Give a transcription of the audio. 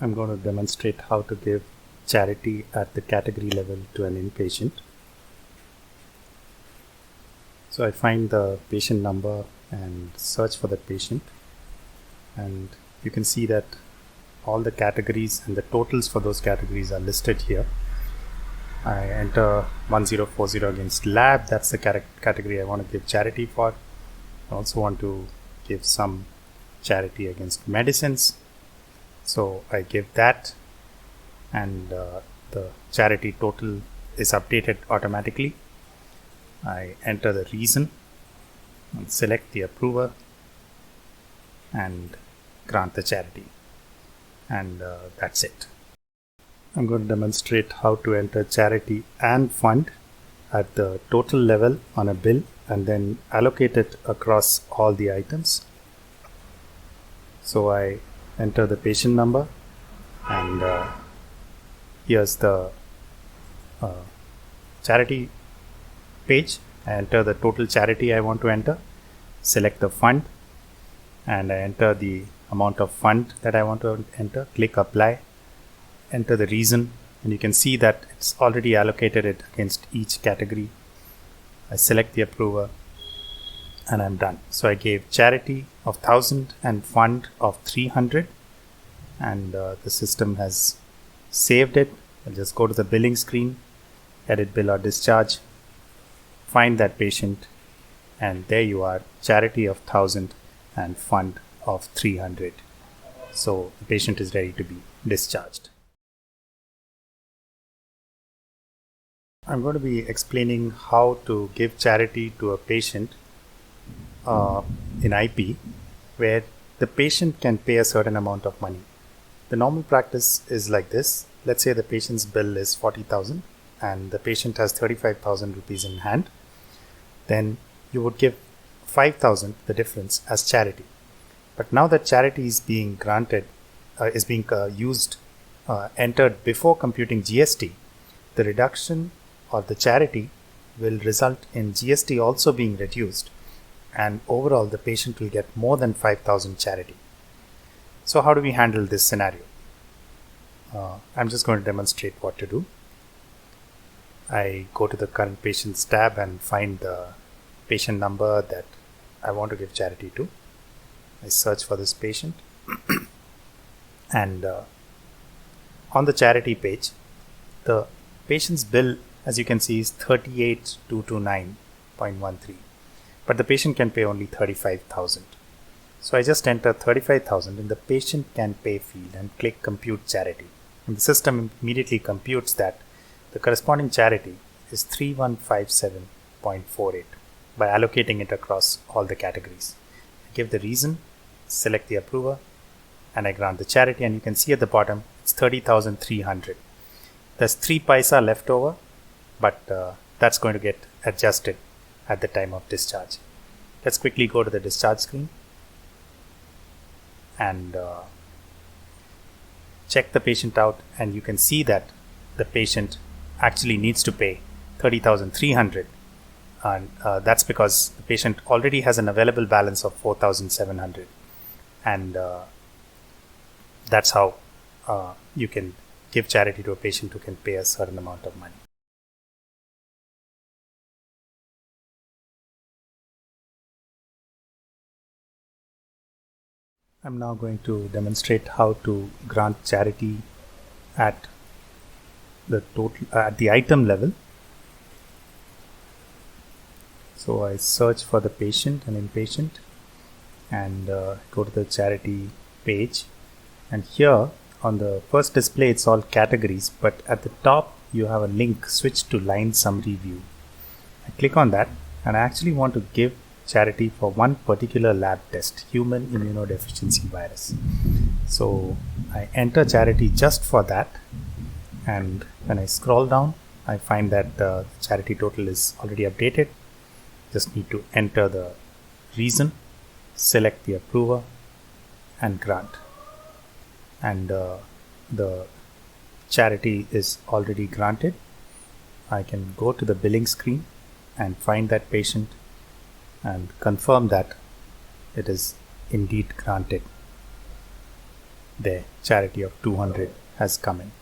I'm going to demonstrate how to give charity at the category level to an inpatient. So I find the patient number and search for the patient, and you can see that all the categories and the totals for those categories are listed here. I enter 1040 against lab. That's the category I want to give charity for. I also want to give some charity against medicines, so I give that, and the charity total is updated automatically. I enter the reason and select the approver and grant the charity, and that's it. I'm going to demonstrate how to enter charity and fund at the total level on a bill and then allocate it across all the items. So I enter the patient number, and here's the charity page. I enter the total charity I want to enter, select the fund, and I enter the amount of fund that I want to enter, click apply, enter the reason, and you can see that it's already allocated it against each category. I select the approver and I'm done. So I gave charity of 1000 and fund of 300, and the system has saved it. I'll just go to the billing screen, edit bill or discharge, find that patient, and there you are, charity of 1000 and fund of 300. So the patient is ready to be discharged. I'm going to be explaining how to give charity to a patient in IP, where the patient can pay a certain amount of money. The normal practice is like this. Let's say the patient's bill is 40,000 and the patient has 35,000 rupees in hand. Then you would give 5,000, the difference, as charity. But now that charity is being granted, entered before computing GST, the reduction or the charity will result in GST also being reduced, and overall the patient will get more than 5,000 charity. So how do we handle this scenario? I'm just going to demonstrate what to do. I go to the current patients tab and find the patient number that I want to give charity to. I search for this patient and on the charity page, the patient's bill, as you can see, is 38,229.13, but the patient can pay only 35,000. So I just enter 35,000 in the patient can pay field and click compute charity, and the system immediately computes that the corresponding charity is 3157.48 by allocating it across all the categories. I give the reason, select the approver, and I grant the charity, and you can see at the bottom it's 30,300. There's 3 paisa left over, but that's going to get adjusted at the time of discharge. Let's quickly go to the discharge screen and check the patient out, and you can see that the patient actually needs to pay 30,300, and that's because the patient already has an available balance of 4,700, and that's how you can give charity to a patient who can pay a certain amount of money. I'm now going to demonstrate how to grant charity at the item level. So I search for the patient and inpatient and go to the charity page, and here on the first display it's all categories, but at the top you have a link, switch to line summary view. I click on that, and I actually want to give charity for one particular lab test, human immunodeficiency virus. So I enter charity just for that, and when I scroll down I find that the charity total is already updated. Just need to enter the reason, select the approver, and grant, and the charity is already granted. I can go to the billing screen and find that patient and confirm that it is indeed granted. there, charity of 200 has come in.